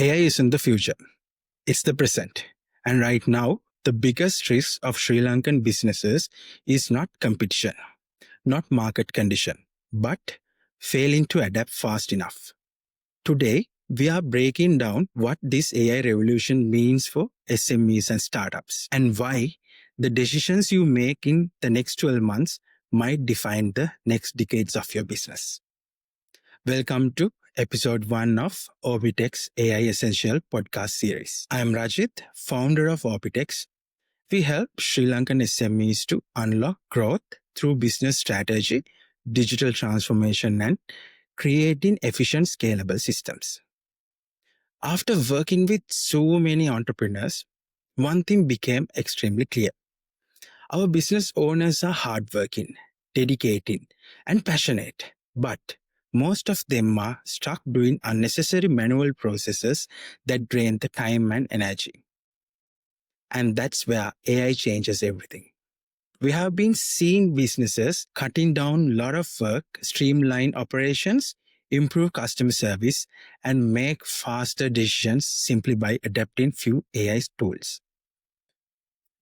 AI isn't the future, it's the present. And right now, the biggest risk of Sri Lankan businesses is not competition, not market condition, but failing to adapt fast enough. Today, we are breaking down what this AI revolution means for SMEs and startups and why the decisions you make in the next 12 months might define the next decades of your business. Welcome to episode 1 of OrbitX AI Essential podcast series. I am Rajit, founder of OrbitX. We help Sri Lankan SMEs to unlock growth through business strategy, digital transformation, and creating efficient, scalable systems. After working with so many entrepreneurs, one thing became extremely clear. Our business owners are hardworking, dedicated, and passionate, but most of them are stuck doing unnecessary manual processes that drain the time and energy. And that's where AI changes everything. We have been seeing businesses cutting down a lot of work, streamline operations, improve customer service, and make faster decisions simply by adapting few AI tools.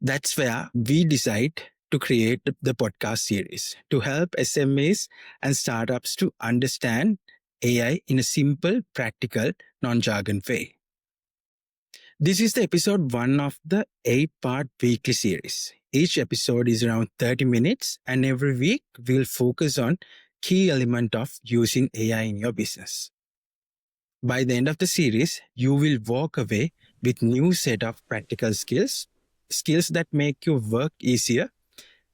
That's where we decide to create the podcast series to help SMEs and startups to understand AI in a simple, practical, non-jargon way. This is the episode 1 of the 8-part weekly series. Each episode is around 30 minutes, and every week we'll focus on key element of using AI in your business. By the end of the series, you will walk away with new set of practical skills that make your work easier,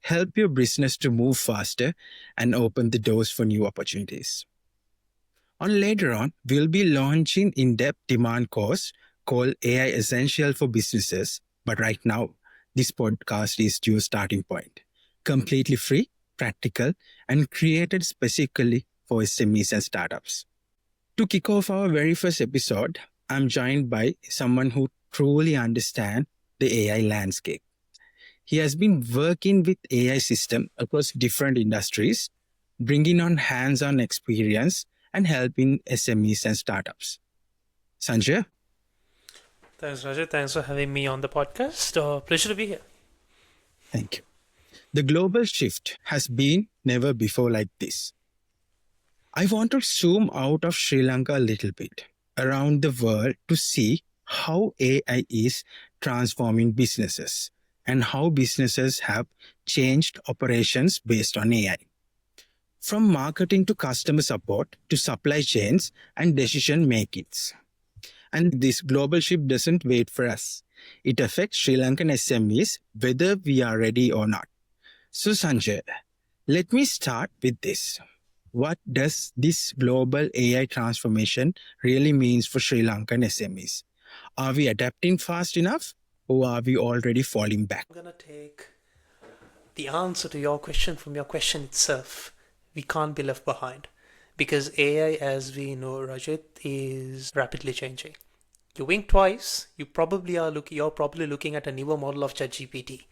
help your business to move faster, and open the doors for new opportunities. Later on, we'll be launching in-depth demand course called AI Essential for Businesses. But right now, this podcast is your starting point. Completely free, practical, and created specifically for SMEs and startups. To kick off our very first episode, I'm joined by someone who truly understands the AI landscape. He has been working with AI systems across different industries, bringing on hands-on experience and helping SMEs and startups. Sanjay? Thanks, Rajat. Thanks for having me on the podcast. Pleasure to be here. Thank you. The global shift has been never before like this. I want to zoom out of Sri Lanka a little bit around the world to see how AI is transforming businesses and how businesses have changed operations based on AI. From marketing to customer support to supply chains and decision makings. And this global shift doesn't wait for us. It affects Sri Lankan SMEs whether we are ready or not. So Sanjay, let me start with this. What does this global AI transformation really means for Sri Lankan SMEs? Are we adapting fast enough or are we already falling back? I'm going to take the answer to your question from your question itself. We can't be left behind because AI, as we know, Rajat, is rapidly changing. You wink twice, you're probably looking at a newer model of ChatGPT.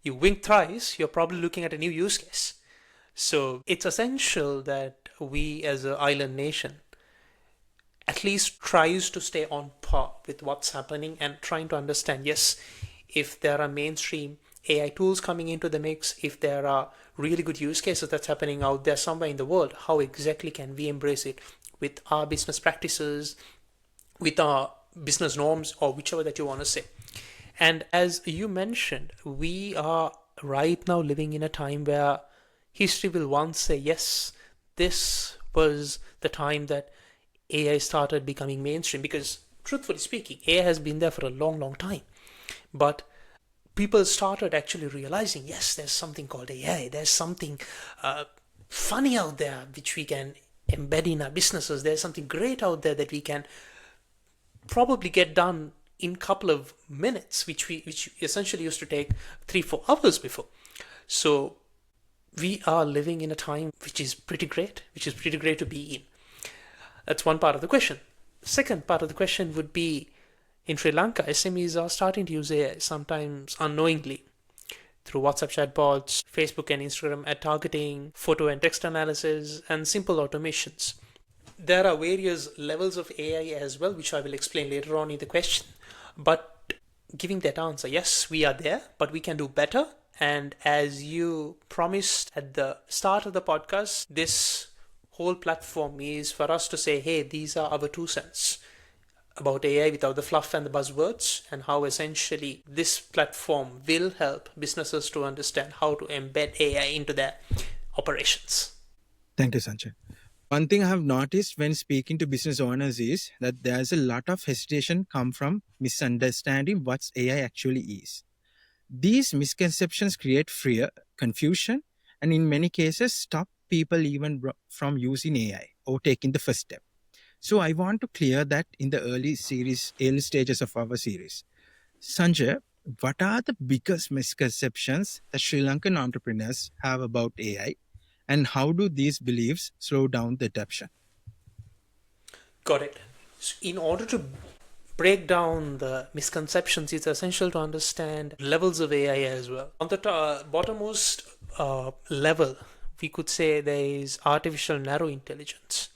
You wink thrice, you're probably looking at a new use case. So it's essential that we as an island nation at least tries to stay on par with what's happening and trying to understand, yes, if there are mainstream AI tools coming into the mix, if there are really good use cases that's happening out there somewhere in the world, how exactly can we embrace it with our business practices, with our business norms, or whichever that you want to say. And as you mentioned, we are right now living in a time where history will once say, yes, this was the time that AI started becoming mainstream, because truthfully speaking, AI has been there for a long, long time. But people started actually realizing, yes, there's something called AI. There's something funny out there which we can embed in our businesses. There's something great out there that we can probably get done in a couple of minutes, which essentially used to take 3-4 hours before. So we are living in a time which is pretty great to be in. That's one part of the question. Second part of the question would be, in Sri Lanka, SMEs are starting to use AI, sometimes unknowingly, through WhatsApp chatbots, Facebook and Instagram ad targeting, photo and text analysis, and simple automations. There are various levels of AI as well, which I will explain later on in the question. But giving that answer, yes, we are there, but we can do better. And as you promised at the start of the podcast, this whole platform is for us to say, hey, these are our 2 cents about AI without the fluff and the buzzwords, and how essentially this platform will help businesses to understand how to embed AI into their operations. Thank you, Sanjay. One thing I have noticed when speaking to business owners is that there's a lot of hesitation come from misunderstanding what AI actually is. These misconceptions create fear, confusion, and in many cases stop people even from using AI or taking the first step. So I want to clear that in the early stages of our series. Sanjay, what are the biggest misconceptions that Sri Lankan entrepreneurs have about AI, and how do these beliefs slow down the adoption? Got it. So in order to break down the misconceptions, it's essential to understand levels of AI as well. On the bottommost level, we could say there is artificial narrow intelligence.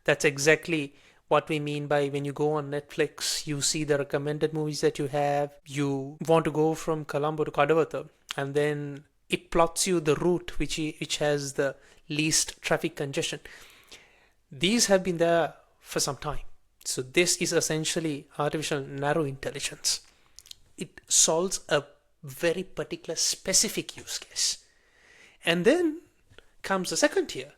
That's exactly what we mean by when you go on Netflix, you see the recommended movies that you have, you want to go from Colombo to Kadavata, and then it plots you the route which has the least traffic congestion. These have been there for some time. So this is essentially artificial narrow intelligence. It solves a very particular specific use case. And then comes the second tier,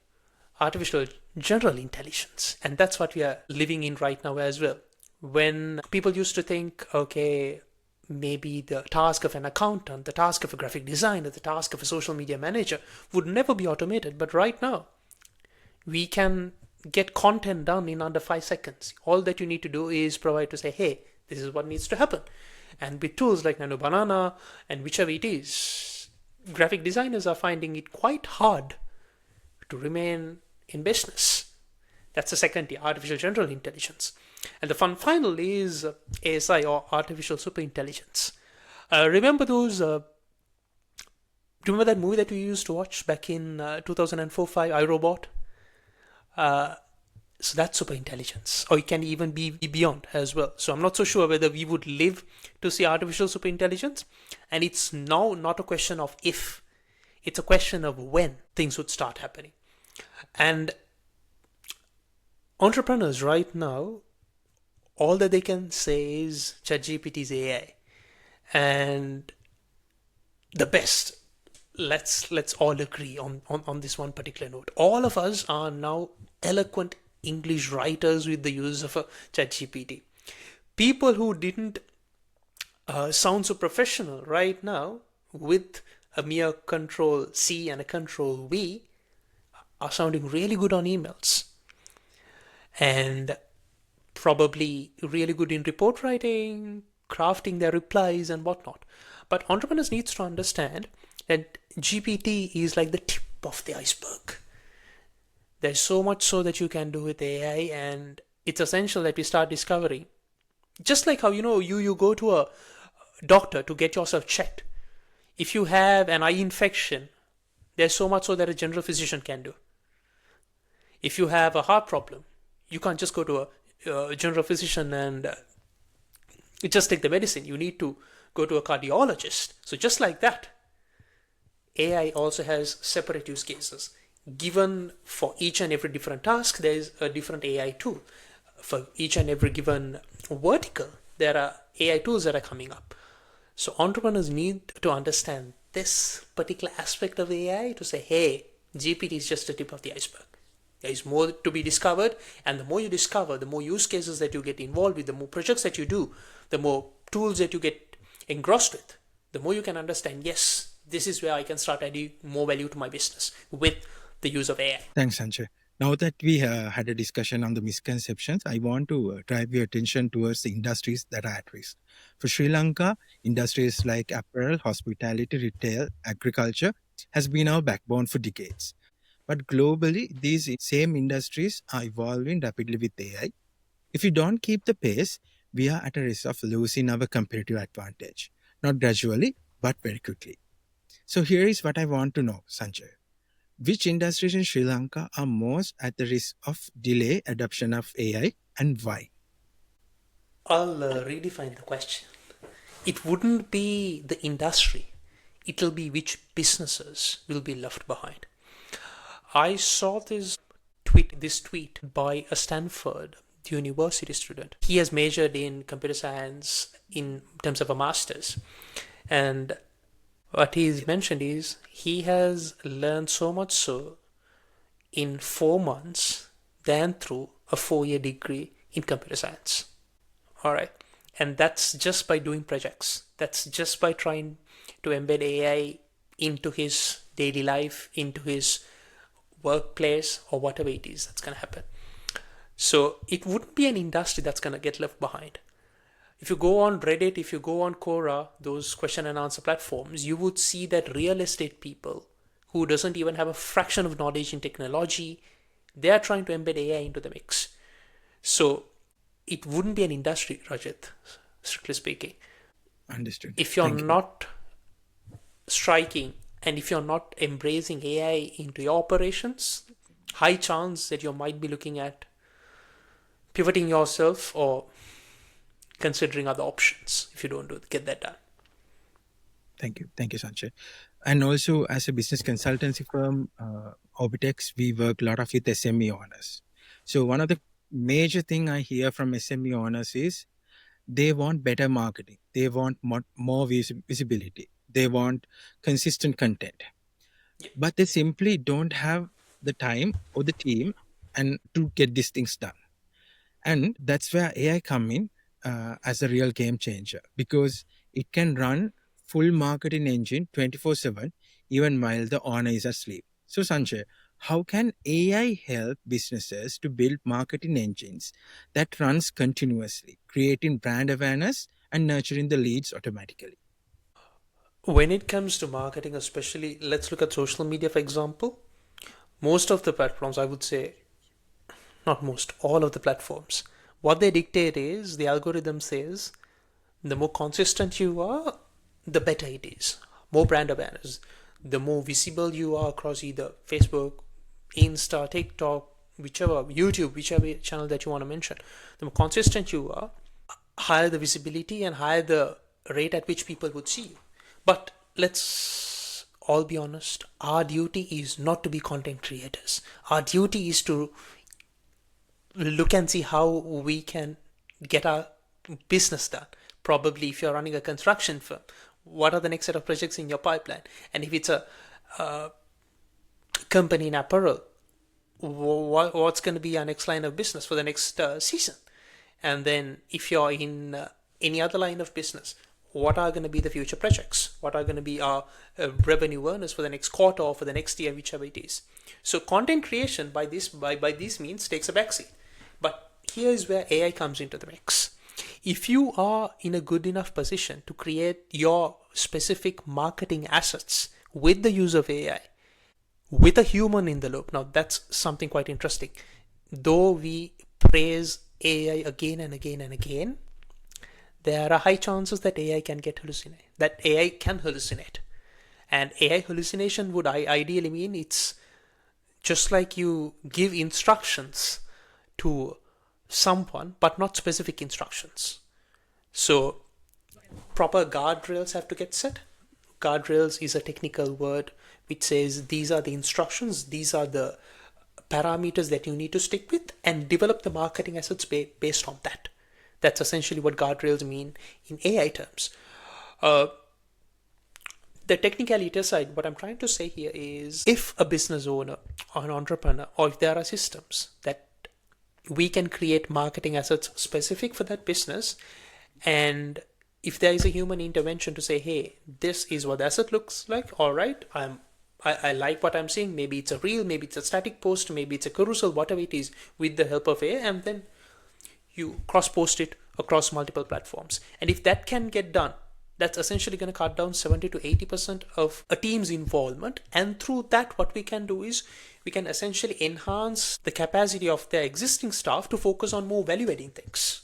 artificial general intelligence. And that's what we are living in right now as well. When people used to think, okay, maybe the task of an accountant, the task of a graphic designer, the task of a social media manager would never be automated. But right now, we can get content done in under 5 seconds. All that you need to do is provide to say, hey, this is what needs to happen. And with tools like Nano Banana and whichever it is, graphic designers are finding it quite hard to remain in business. That's the second tier, artificial general intelligence. And the final is ASI, or artificial super intelligence. Remember those? Remember that movie that we used to watch back in 2004-5, iRobot? So that's super intelligence, or it can even be beyond as well. So I'm not so sure whether we would live to see artificial super intelligence. And it's now not a question of if, it's a question of when things would start happening. And entrepreneurs right now, all that they can say is ChatGPT is AI, and the best. Let's all agree on this one particular note. All of us are now eloquent English writers with the use of a ChatGPT. People who didn't sound so professional right now with a mere Control C and a Control V are sounding really good on emails, and probably really good in report writing, crafting their replies and whatnot. But entrepreneurs needs to understand that GPT is like the tip of the iceberg. There's so much so that you can do with AI, and it's essential that we start discovering. Just like how you go to a doctor to get yourself checked. If you have an eye infection, there's so much so that a general physician can do. If you have a heart problem, you can't just go to a general physician and just take the medicine. You need to go to a cardiologist. So just like that, AI also has separate use cases. Given for each and every different task, there is a different AI tool. For each and every given vertical, there are AI tools that are coming up. So entrepreneurs need to understand this particular aspect of AI to say, hey, GPT is just the tip of the iceberg. There is more to be discovered, and the more you discover, the more use cases that you get involved with, the more projects that you do, the more tools that you get engrossed with, the more you can understand, yes, this is where I can start adding more value to my business with the use of AI. Thanks, Sanjay. Now that we had a discussion on the misconceptions, I want to drive your attention towards the industries that are at risk. For Sri Lanka, industries like apparel, hospitality, retail, agriculture has been our backbone for decades. But globally, these same industries are evolving rapidly with AI. If we don't keep the pace, we are at a risk of losing our competitive advantage. Not gradually, but very quickly. So here is what I want to know, Sanjay. Which industries in Sri Lanka are most at the risk of delay adoption of AI and why? I'll redefine the question. It wouldn't be the industry, it'll be which businesses will be left behind. I saw this tweet by a Stanford University student. He has majored in computer science in terms of a master's. And what he's mentioned is he has learned so much so in 4 months than through a 4 year degree in computer science. All right. And that's just by doing projects. That's just by trying to embed AI into his daily life, into his workplace, or whatever it is that's going to happen. So it wouldn't be an industry that's going to get left behind. If you go on Reddit, if you go on Quora, those question and answer platforms, you would see that real estate people who doesn't even have a fraction of knowledge in technology, they are trying to embed AI into the mix. So it wouldn't be an industry, Rajat, strictly speaking. Understood. If you're Thank you. not striking and if you're not embracing AI into your operations, high chance that you might be looking at pivoting yourself or considering other options if you don't get that done. Thank you. Thank you, Sanjay. And also, as a business consultancy firm, OrbitX, we work a lot of with SME owners. So one of the major thing I hear from SME owners is they want better marketing. They want more visibility. They want consistent content, but they simply don't have the time or the team and to get these things done. And that's where AI come in as a real game changer, because it can run full marketing engine 24/7 even while the owner is asleep. So Sanjay, how can AI help businesses to build marketing engines that runs continuously, creating brand awareness and nurturing the leads automatically? When it comes to marketing, especially, let's look at social media, for example. Most of the platforms, I would say, not most, all of the platforms, what they dictate is the algorithm says the more consistent you are, the better it is. More brand awareness, the more visible you are across either Facebook, Insta, TikTok, whichever, YouTube, whichever channel that you want to mention, the more consistent you are, higher the visibility and higher the rate at which people would see you. But let's all be honest, our duty is not to be content creators. Our duty is to look and see how we can get our business done. Probably if you're running a construction firm, what are the next set of projects in your pipeline? And if it's a company in apparel, what's going to be our next line of business for the next season? And then if you're in any other line of business, what are going to be the future projects? What are going to be our revenue earners for the next quarter or for the next year, whichever it is? So content creation by these means takes a backseat. But here is where AI comes into the mix. If you are in a good enough position to create your specific marketing assets with the use of AI, with a human in the loop, now that's something quite interesting. Though we praise AI again and again and again, there are high chances that AI can hallucinate. And AI hallucination would ideally mean it's just like you give instructions to someone, but not specific instructions. So proper guardrails have to get set. Guardrails is a technical word which says these are the instructions, these are the parameters that you need to stick with, and develop the marketing assets based on that. That's essentially what guardrails mean in AI terms. The technicality aside, what I'm trying to say here is if a business owner or an entrepreneur, or if there are systems that we can create marketing assets specific for that business, and if there is a human intervention to say, hey, this is what the asset looks like, all right, I like what I'm seeing, maybe it's a reel, maybe it's a static post, maybe it's a carousel, whatever it is, with the help of AI, and then you cross post it across multiple platforms. And if that can get done, that's essentially going to cut down 70 to 80% of a team's involvement. And through that, what we can do is we can essentially enhance the capacity of their existing staff to focus on more value adding things,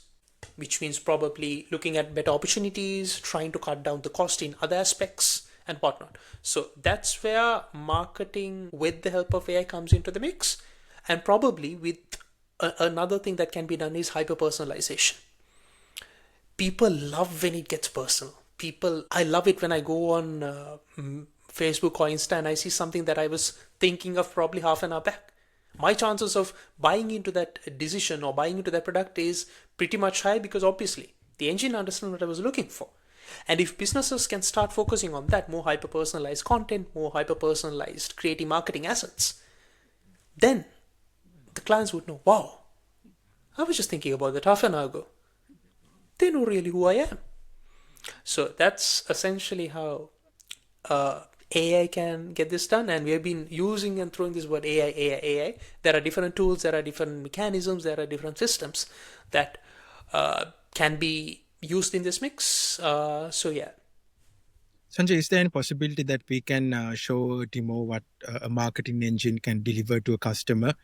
which means probably looking at better opportunities, trying to cut down the cost in other aspects, and whatnot. So that's where marketing with the help of AI comes into the mix. And probably with another thing that can be done is hyper personalization. People love when it gets personal. I love it when I go on Facebook or Insta and I see something that I was thinking of probably half an hour back. My chances of buying into that decision or buying into that product is pretty much high, because obviously the engine understands what I was looking for. And if businesses can start focusing on that, more hyper personalized content, more hyper personalized creative marketing assets, then the clients would know, wow, I was just thinking about that half an hour ago. They know really who I am. So that's essentially how AI can get this done. And we have been using and throwing this word AI, AI, AI. There are different tools, there are different mechanisms, there are different systems that can be used in this mix. So yeah. Sanjay, is there any possibility that we can show a demo what a marketing engine can deliver to a customer?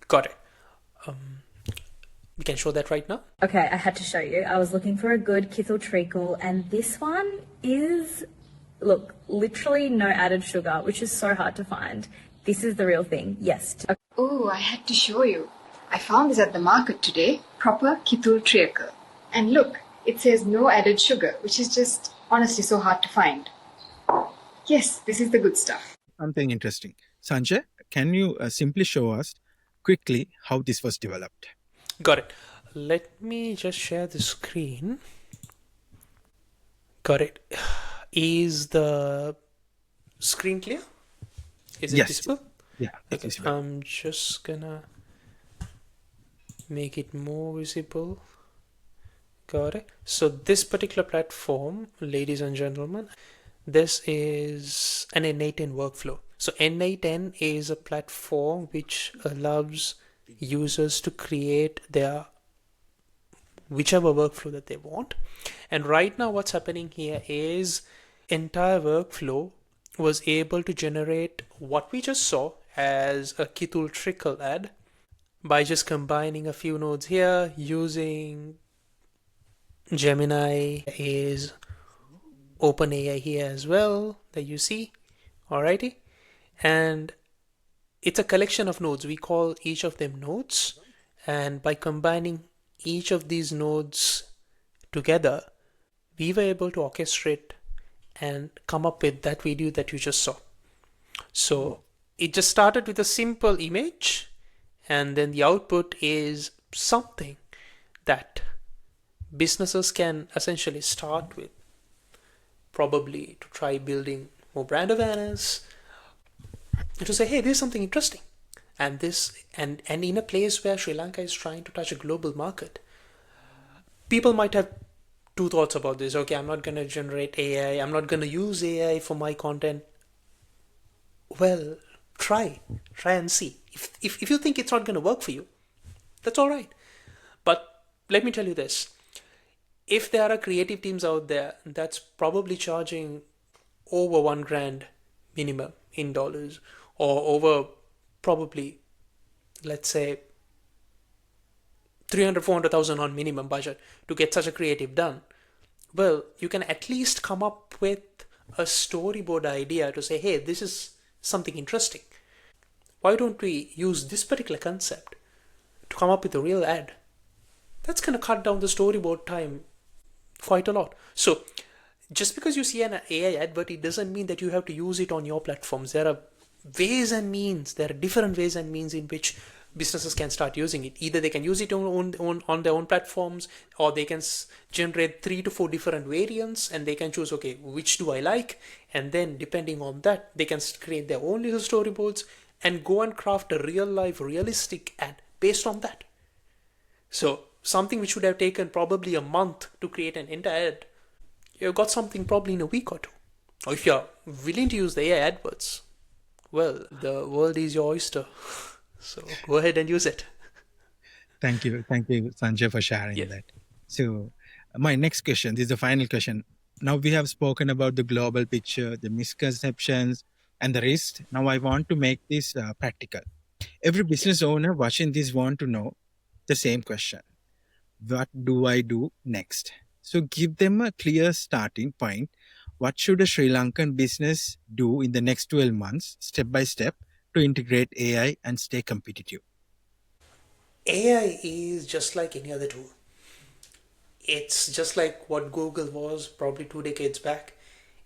Got it. We can show that right now. Okay, I had to show you. I was looking for a good Kithel treacle, and this one is, look, literally no added sugar, which is so hard to find. This is the real thing. Yes. Oh, I had to show you. I found this at the market today. Proper Kithul treacle. And look, it says no added sugar, which is just honestly so hard to find. Yes, this is the good stuff. Something interesting. Sanjay, can you simply show us quickly how this was developed? Got it. Let me just share the screen. Got it. Is the screen clear? Is it Yes. visible? Yeah, it's Okay. visible. I'm just gonna make it more visible. Got it. So this particular platform, ladies and gentlemen, this is an N8N workflow. So N8N is a platform which allows users to create their whichever workflow that they want. And right now what's happening here is entire workflow was able to generate what we just saw as a Kithul trickle ad by just combining a few nodes here using Gemini, is OpenAI here as well that you see. Alrighty. And it's a collection of nodes. We call each of them nodes. And by combining each of these nodes together, we were able to orchestrate and come up with that video that you just saw. So it just started with a simple image, and then the output is something that businesses can essentially start with, probably to try building more brand awareness, to say, hey, there's something interesting. And this and in a place where Sri Lanka is trying to touch a global market, people might have two thoughts about this. Okay, I'm not going to generate AI, I'm not going to use AI for my content. Well, try and see. If you think it's not going to work for you, that's all right. But let me tell you this. If there are creative teams out there that's probably charging over $1,000 minimum in dollars, or over probably, let's say, 300,000-400,000 on minimum budget to get such a creative done, well, you can at least come up with a storyboard idea to say, hey, this is something interesting. Why don't we use this particular concept to come up with a real ad? That's going to cut down the storyboard time quite a lot. So just because you see an AI advert, it doesn't mean that you have to use it on your platforms. There are ways and means, there are different ways and means in which businesses can start using it. Either they can use it on their own platforms, or they can generate 3 to 4 different variants, and they can choose, okay, which do I like? And then depending on that, they can create their own little storyboards and go and craft a real life, realistic ad based on that. So something which would have taken probably a month to create an entire ad, you've got something probably in a week or two. Or if you're willing to use the AI adverts, well, the world is your oyster. So go ahead and use it. Thank you, Sanjay, for sharing that. So my next question, this is the final question. Now we have spoken about the global picture, the misconceptions, and the risk. Now I want to make this practical. Every business owner watching this want to know the same question. What do I do next? So give them a clear starting point. What should a Sri Lankan business do in the next 12 months, step by step, to integrate AI and stay competitive? AI is just like any other tool. It's just like what Google was probably 2 decades back.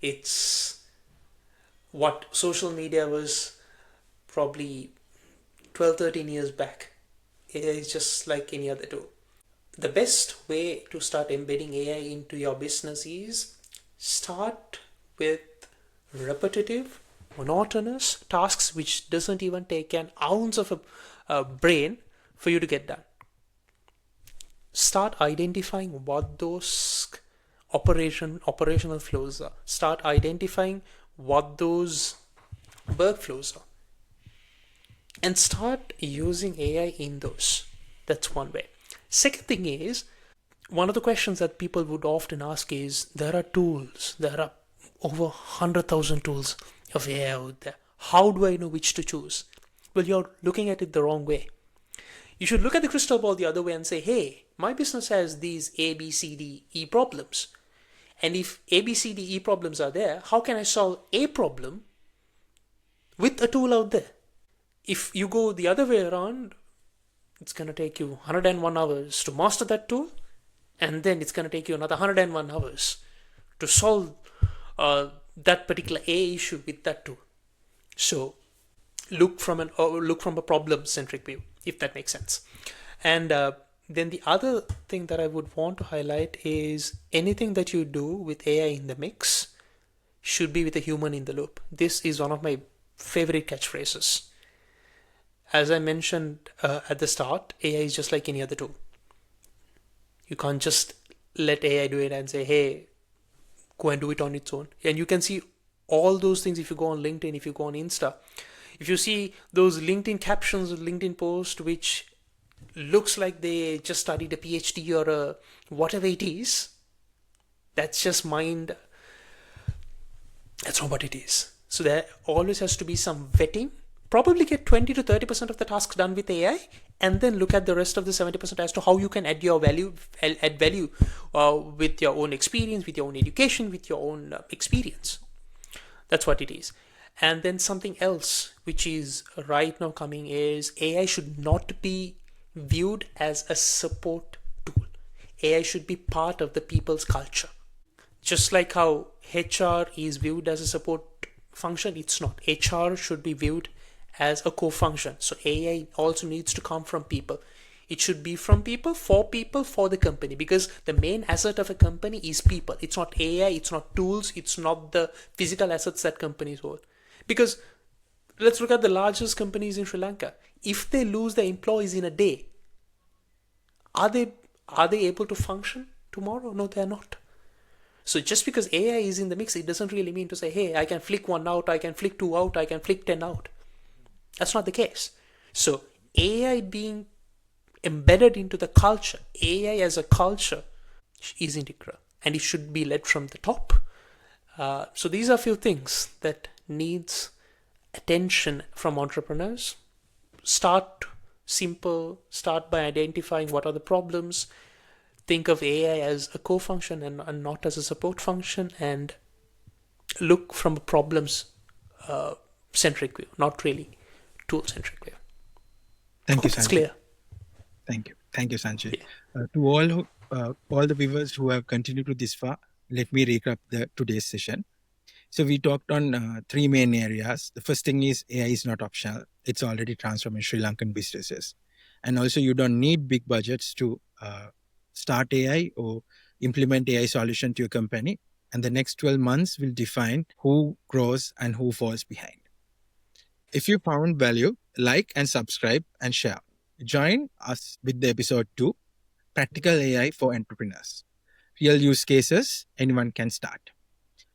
It's what social media was probably 12, 13 years back. It is just like any other tool. The best way to start embedding AI into your business is start with repetitive, monotonous tasks which doesn't even take an ounce of a brain for you to get done. Start identifying what those operational flows are. Start identifying what those workflows are, and start using AI in those. That's one way. Second thing is, one of the questions that people would often ask is, there are tools, there are over 100,000 tools of AI out there. How do I know which to choose? Well, you're looking at it the wrong way. You should look at the crystal ball the other way and say, hey, my business has these A, B, C, D, E problems. And if A, B, C, D, E problems are there, how can I solve a problem with a tool out there? If you go the other way around, it's going to take you 101 hours to master that tool, and then it's going to take you another 101 hours to solve that particular A issue with that tool. So look from a problem centric view, if that makes sense. And then the other thing that I would want to highlight is, anything that you do with AI in the mix should be with a human in the loop. This is one of my favorite catchphrases. As I mentioned at the start, AI is just like any other tool. You can't just let AI do it and say, hey, go and do it on its own. And you can see all those things if you go on LinkedIn, if you go on Insta. If you see those LinkedIn captions or LinkedIn posts which looks like they just studied a PhD or a whatever it is, that's just mind. That's not what it is. So there always has to be some vetting. Probably get 20 to 30% of the tasks done with AI, and then look at the rest of the 70% as to how you can add value with your own experience, with your own education, with your own experience. That's what it is. And then something else which is right now coming is, AI should not be viewed as a support tool. AI should be part of the people's culture. Just like how HR is viewed as a support function, it's not. HR should be viewed as a co-function. So AI also needs to come from people. It should be from people, for the company, because the main asset of a company is people. It's not AI, it's not tools, it's not the physical assets that companies hold. Because let's look at the largest companies in Sri Lanka. If they lose their employees in a day, are they able to function tomorrow? No, they're not. So just because AI is in the mix, it doesn't really mean to say, hey, I can flick 1 out, I can flick 2 out, I can flick 10 out. That's not the case. So AI being embedded into the culture, AI as a culture is integral, and it should be led from the top. So these are a few things that needs attention from entrepreneurs. Start simple, start by identifying what are the problems. Think of AI as a co-function and not as a support function, and look from a problems centric view, not really tool centric view. Thank you, Hope it's Sanjay. clear. Thank you, Sanjay. Yeah. To all the viewers who have continued to this far, let me recap today's session. So we talked on 3 main areas. The first thing is, AI is not optional. It's already transforming Sri Lankan businesses. And also, you don't need big budgets to start AI or implement AI solution to your company. And the next 12 months will define who grows and who falls behind. If you found value, like and subscribe and share. Join us with the episode 2, Practical AI for Entrepreneurs. Real use cases anyone can start.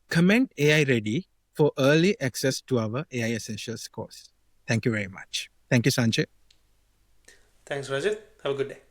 Comment AI ready for early access to our AI Essentials course. Thank you very much. Thank you, Sanjay. Thanks, Rajat. Have a good day.